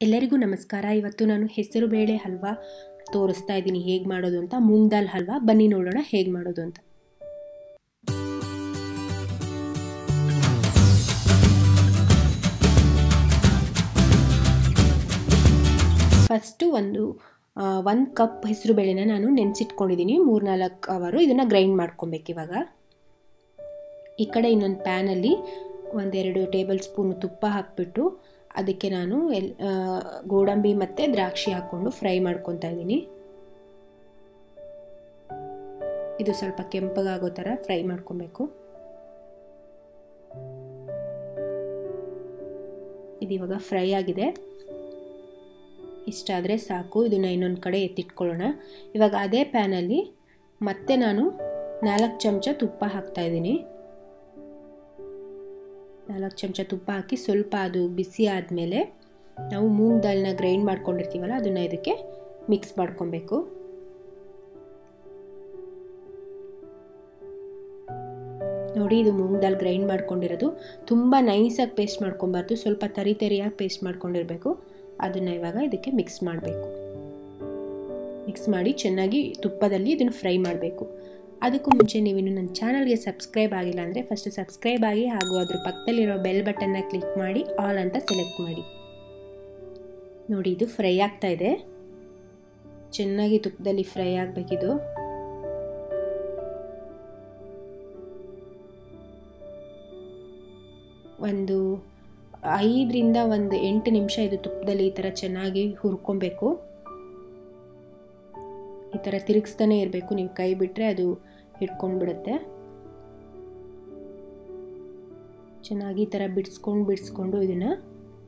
ಎಲ್ಲರಿಗೂ ನಮಸ್ಕಾರ. ಇವತ್ತು ನಾನು ಹೆಸರು ಬೇಳೆ ಹಲ್ವಾ ತೋರಿಸ್ತಾ ಇದ್ದೀನಿ ಹೇಗೆ ಮಾಡೋದು ಅಂತ. ಮೂಂಗ್ ದಾಲ್ ಹಲ್ವಾ, ಬನ್ನಿ ನೋಡೋಣ ಹೇಗೆ ಮಾಡೋದು ಅಂತ. ಫಸ್ಟು ಒಂದು ಕಪ್ ಹೆಸರು ಬೇಳೆನ ನಾನು ನೆನೆಸಿಟ್ಕೊಂಡಿದ್ದೀನಿ 3-4 ಅವರು. ಇದನ್ನು ಗ್ರೈಂಡ್ ಮಾಡ್ಕೊಬೇಕು. ಇವಾಗ ಈ ಕಡೆ ಇನ್ನೊಂದು ಪ್ಯಾನಲ್ಲಿ 1-2 ಟೇಬಲ್ ಸ್ಪೂನ್ ತುಪ್ಪ ಹಾಕಿಬಿಟ್ಟು ಅದಕ್ಕೆ ನಾನು ಗೋಡಂಬಿ ಮತ್ತು ದ್ರಾಕ್ಷಿ ಹಾಕ್ಕೊಂಡು ಫ್ರೈ ಮಾಡ್ಕೊತಾ ಇದ್ದೀನಿ. ಇದು ಸ್ವಲ್ಪ ಕೆಂಪಗಾಗೋ ಥರ ಫ್ರೈ ಮಾಡ್ಕೊಬೇಕು. ಇದು ಇವಾಗ ಫ್ರೈ ಆಗಿದೆ, ಇಷ್ಟಾದರೆ ಸಾಕು. ಇದನ್ನು ಇನ್ನೊಂದು ಕಡೆ ಎತ್ತಿಟ್ಕೊಳ್ಳೋಣ. ಇವಾಗ ಅದೇ ಪ್ಯಾನಲ್ಲಿ ಮತ್ತೆ ನಾನು 4 ಚಮಚ ತುಪ್ಪ ಹಾಕ್ತಾ ಇದ್ದೀನಿ. 4 ಚಮಚ ತುಪ್ಪ ಹಾಕಿ ಸ್ವಲ್ಪ ಅದು ಬಿಸಿ ಆದಮೇಲೆ ನಾವು ಮೂಂಗ್ ದಾಲ್ನ ಗ್ರೈಂಡ್ ಮಾಡ್ಕೊಂಡಿರ್ತೀವಲ್ಲ ಅದನ್ನು ಇದಕ್ಕೆ ಮಿಕ್ಸ್ ಮಾಡ್ಕೊಬೇಕು. ನೋಡಿ, ಇದು ಮೂಂಗ್ ದಾಲ್ ಗ್ರೈಂಡ್ ಮಾಡ್ಕೊಂಡಿರೋದು. ತುಂಬ ನೈಸಾಗಿ ಪೇಸ್ಟ್ ಮಾಡ್ಕೊಬಾರ್ದು, ಸ್ವಲ್ಪ ತರಿಯಾಗಿ ಪೇಸ್ಟ್ ಮಾಡ್ಕೊಂಡಿರಬೇಕು. ಅದನ್ನು ಇವಾಗ ಇದಕ್ಕೆ ಮಿಕ್ಸ್ ಮಾಡಬೇಕು. ಮಿಕ್ಸ್ ಮಾಡಿ ಚೆನ್ನಾಗಿ ತುಪ್ಪದಲ್ಲಿ ಇದನ್ನು ಫ್ರೈ ಮಾಡಬೇಕು. ಅದಕ್ಕೂ ಮುಂಚೆ ನೀವಿನ್ನು ನನ್ನ ಚಾನಲ್ಗೆ ಸಬ್ಸ್ಕ್ರೈಬ್ ಆಗಿಲ್ಲ ಅಂದರೆ ಫಸ್ಟ್ ಸಬ್ಸ್ಕ್ರೈಬ್ ಆಗಿ, ಹಾಗೂ ಅದ್ರ ಪಕ್ಕದಲ್ಲಿರೋ ಬೆಲ್ ಬಟನ್ನ ಕ್ಲಿಕ್ ಮಾಡಿ ಆಲ್ ಅಂತ ಸೆಲೆಕ್ಟ್ ಮಾಡಿ. ನೋಡಿ, ಇದು ಫ್ರೈ ಆಗ್ತಾ ಇದೆ. ಚೆನ್ನಾಗಿ ತುಪ್ಪದಲ್ಲಿ ಫ್ರೈ ಆಗಬೇಕಿದು. ಒಂದು 5ರಿಂದ 8 ನಿಮಿಷ ಇದು ತುಪ್ಪದಲ್ಲಿ ಈ ಥರ ಚೆನ್ನಾಗಿ ಹುರ್ಕೊಬೇಕು. ಈ ಥರ ತಿರುಗಿಸ್ತಾನೆ ಇರಬೇಕು. ನೀವು ಕೈ ಬಿಟ್ಟರೆ ಅದು ಹಿಡ್ಕೊಂಡ್ಬಿಡುತ್ತೆ. ಚೆನ್ನಾಗಿ ಈ ಥರ ಬಿಡಿಸ್ಕೊಂಡು ಇದನ್ನು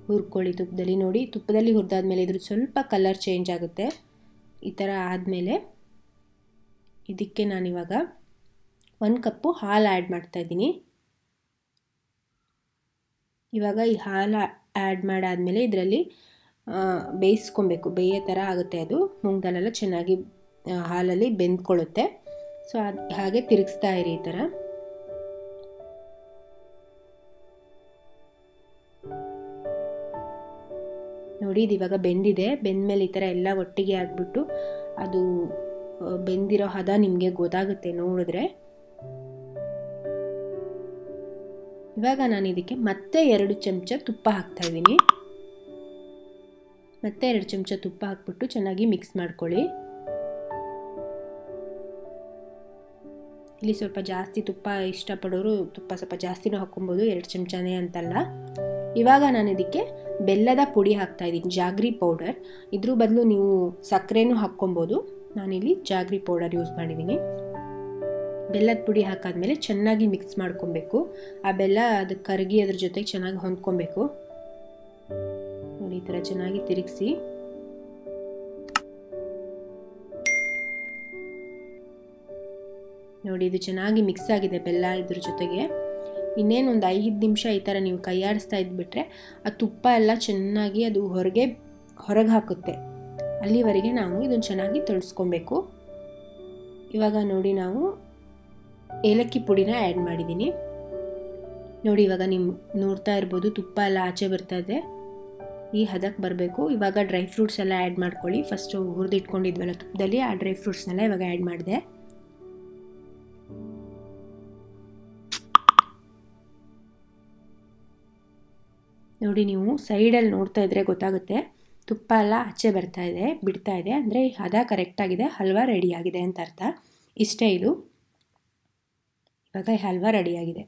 ಹುರ್ಕೊಳ್ಳಿ ತುಪ್ಪದಲ್ಲಿ. ನೋಡಿ, ತುಪ್ಪದಲ್ಲಿ ಹುರಿದಾದ್ಮೇಲೆ ಇದ್ರ ಸ್ವಲ್ಪ ಕಲರ್ ಚೇಂಜ್ ಆಗುತ್ತೆ. ಈ ಥರ ಆದಮೇಲೆ ಇದಕ್ಕೆ ನಾನಿವಾಗ 1 ಕಪ್ಪು ಹಾಲು ಆ್ಯಡ್ ಮಾಡ್ತಾಯಿದ್ದೀನಿ. ಇವಾಗ ಈ ಹಾಲು ಆ್ಯಡ್ ಮಾಡಾದಮೇಲೆ ಇದರಲ್ಲಿ ಬೇಯಿಸ್ಕೊಬೇಕು. ಬೇಯೋ ಥರ ಆಗುತ್ತೆ. ಅದು ಮೂಂಗ್ ದಾಲೆಲ್ಲ ಚೆನ್ನಾಗಿ ಹಾಲಲ್ಲಿ ಬೆಂದ್ಕೊಳ್ಳುತ್ತೆ. ಸೊ ಅದು ಹಾಗೆ ತಿರುಗಿಸ್ತಾ ಇರಿ ಈ ಥರ. ನೋಡಿ, ಇದು ಇವಾಗ ಬೆಂದಿದೆ. ಬೆಂದಮೇಲೆ ಈ ಥರ ಎಲ್ಲ ಒಟ್ಟಿಗೆ ಆಗಿಬಿಟ್ಟು ಅದು ಬೆಂದಿರೋ ಹದ ನಿಮಗೆ ಗೊತ್ತಾಗುತ್ತೆ ನೋಡಿದ್ರೆ. ಇವಾಗ ನಾನು ಇದಕ್ಕೆ ಮತ್ತೆ 2 ಚಮಚ ತುಪ್ಪ ಹಾಕ್ತಾ ಇದ್ದೀನಿ. ಮತ್ತೆ 2 ಚಮಚ ತುಪ್ಪ ಹಾಕ್ಬಿಟ್ಟು ಚೆನ್ನಾಗಿ ಮಿಕ್ಸ್ ಮಾಡ್ಕೊಳ್ಳಿ. ಇಲ್ಲಿ ಸ್ವಲ್ಪ ಜಾಸ್ತಿ ತುಪ್ಪ ಇಷ್ಟಪಡೋರು ತುಪ್ಪ ಸ್ವಲ್ಪ ಜಾಸ್ತಿನೂ ಹಾಕ್ಕೊಬೋದು, 2 ಚಮಚನೇ ಅಂತಲ್ಲ. ಇವಾಗ ನಾನು ಇದಕ್ಕೆ ಬೆಲ್ಲದ ಪುಡಿ ಹಾಕ್ತಾ ಇದ್ದೀನಿ, ಜಾಗ್ರಿ ಪೌಡರ್. ಇದ್ರ ಬದಲು ನೀವು ಸಕ್ಕರೆನೂ ಹಾಕ್ಕೊಬೋದು. ನಾನಿಲ್ಲಿ ಜಾಗ್ರಿ ಪೌಡರ್ ಯೂಸ್ ಮಾಡಿದ್ದೀನಿ. ಬೆಲ್ಲದ ಪುಡಿ ಹಾಕಾದ್ಮೇಲೆ ಚೆನ್ನಾಗಿ ಮಿಕ್ಸ್ ಮಾಡ್ಕೊಬೇಕು. ಆ ಬೆಲ್ಲ ಅದಕ್ಕೆ ಕರಗಿ ಅದ್ರ ಜೊತೆಗೆ ಚೆನ್ನಾಗಿ ಹೊಂದ್ಕೊಬೇಕು. ನೋಡಿ, ಈ ಥರ ಚೆನ್ನಾಗಿ ತಿರುಗಿಸಿ. ನೋಡಿ, ಇದು ಚೆನ್ನಾಗಿ ಮಿಕ್ಸ್ ಆಗಿದೆ ಬೆಲ್ಲ ಇದ್ರ ಜೊತೆಗೆ. ಇನ್ನೇನೊಂದು 5 ನಿಮಿಷ ಈ ಥರ ನೀವು ಕೈಯಾಡಿಸ್ತಾ ಇದ್ಬಿಟ್ರೆ ಆ ತುಪ್ಪ ಎಲ್ಲ ಚೆನ್ನಾಗಿ ಅದು ಹೊರಗೆ ಹಾಕುತ್ತೆ. ಅಲ್ಲಿವರೆಗೆ ನಾವು ಇದನ್ನು ಚೆನ್ನಾಗಿ ತೊಳ್ಸ್ಕೊಬೇಕು. ಇವಾಗ ನೋಡಿ, ನಾವು ಏಲಕ್ಕಿ ಪುಡಿನ ಆ್ಯಡ್ ಮಾಡಿದ್ದೀನಿ. ನೋಡಿ, ಇವಾಗ ನೀವು ನೋಡ್ತಾ ಇರ್ಬೋದು ತುಪ್ಪ ಎಲ್ಲ ಆಚೆ ಬರ್ತಾ ಇದೆ. ಈ ಹದಕ್ಕೆ ಬರಬೇಕು. ಇವಾಗ ಡ್ರೈ ಫ್ರೂಟ್ಸ್ ಎಲ್ಲ ಆ್ಯಡ್ ಮಾಡ್ಕೊಳ್ಳಿ. ಫಸ್ಟು ಹುರಿದಿಟ್ಕೊಂಡಿದ್ವಲ್ಲ ತುಪ್ಪದಲ್ಲಿ, ಆ ಡ್ರೈ ಫ್ರೂಟ್ಸ್ನೆಲ್ಲ ಇವಾಗ ಆ್ಯಡ್ ಮಾಡಿದೆ. ನೋಡಿ, ನೀವು ಸೈಡಲ್ಲಿ ನೋಡ್ತಾ ಇದ್ರೆ ಗೊತ್ತಾಗುತ್ತೆ ತುಪ್ಪ ಎಲ್ಲ ಆಚೆ ಬಿಡ್ತಾ ಇದೆ ಅಂದರೆ ಈ ಹದ ಕರೆಕ್ಟಾಗಿದೆ, ಹಲ್ವಾ ರೆಡಿಯಾಗಿದೆ ಅಂತ ಅರ್ಥ. ಇಷ್ಟೇ ಇದು. ಇವಾಗ ಈ ಹಲ್ವಾ ರೆಡಿಯಾಗಿದೆ.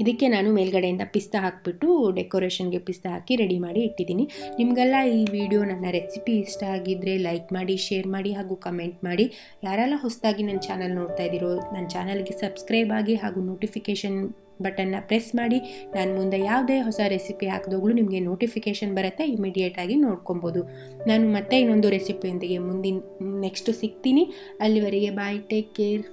ಇದಕ್ಕೆ ನಾನು ಮೇಲ್ಗಡೆಯಿಂದ ಪಿಸ್ತಾ ಹಾಕಿಬಿಟ್ಟು ಡೆಕೋರೇಷನ್ಗೆ ಪಿಸ್ತಾ ಹಾಕಿ ರೆಡಿ ಮಾಡಿ ಇಟ್ಟಿದ್ದೀನಿ. ನಿಮಗೆಲ್ಲ ಈ ವಿಡಿಯೋ ನನ್ನ ರೆಸಿಪಿ ಇಷ್ಟ ಆಗಿದ್ದರೆ ಲೈಕ್ ಮಾಡಿ, ಶೇರ್ ಮಾಡಿ ಹಾಗೂ ಕಮೆಂಟ್ ಮಾಡಿ. ಯಾರೆಲ್ಲ ಹೊಸದಾಗಿ ನನ್ನ ಚಾನಲ್ ನೋಡ್ತಾ ಇದ್ದೀರೋ ನನ್ನ ಚಾನಲ್ಗೆ ಸಬ್ಸ್ಕ್ರೈಬ್ ಆಗಿ ಹಾಗೂ ನೋಟಿಫಿಕೇಷನ್ ಬಟನ್ನ ಪ್ರೆಸ್ ಮಾಡಿ. ನಾನು ಮುಂದೆ ಯಾವುದೇ ಹೊಸ ರೆಸಿಪಿ ಹಾಕಿದಾಗಲೂ ನಿಮಗೆ ನೋಟಿಫಿಕೇಷನ್ ಬರುತ್ತೆ, ಇಮಿಡಿಯೇಟಾಗಿ ನೋಡ್ಕೊಬೋದು. ನಾನು ಮತ್ತೆ ಇನ್ನೊಂದು ರೆಸಿಪಿಯೊಂದಿಗೆ ನೆಕ್ಸ್ಟ್ ಸಿಗ್ತೀನಿ. ಅಲ್ಲಿವರೆಗೆ ಬಾಯ್, ಟೇಕ್ ಕೇರ್.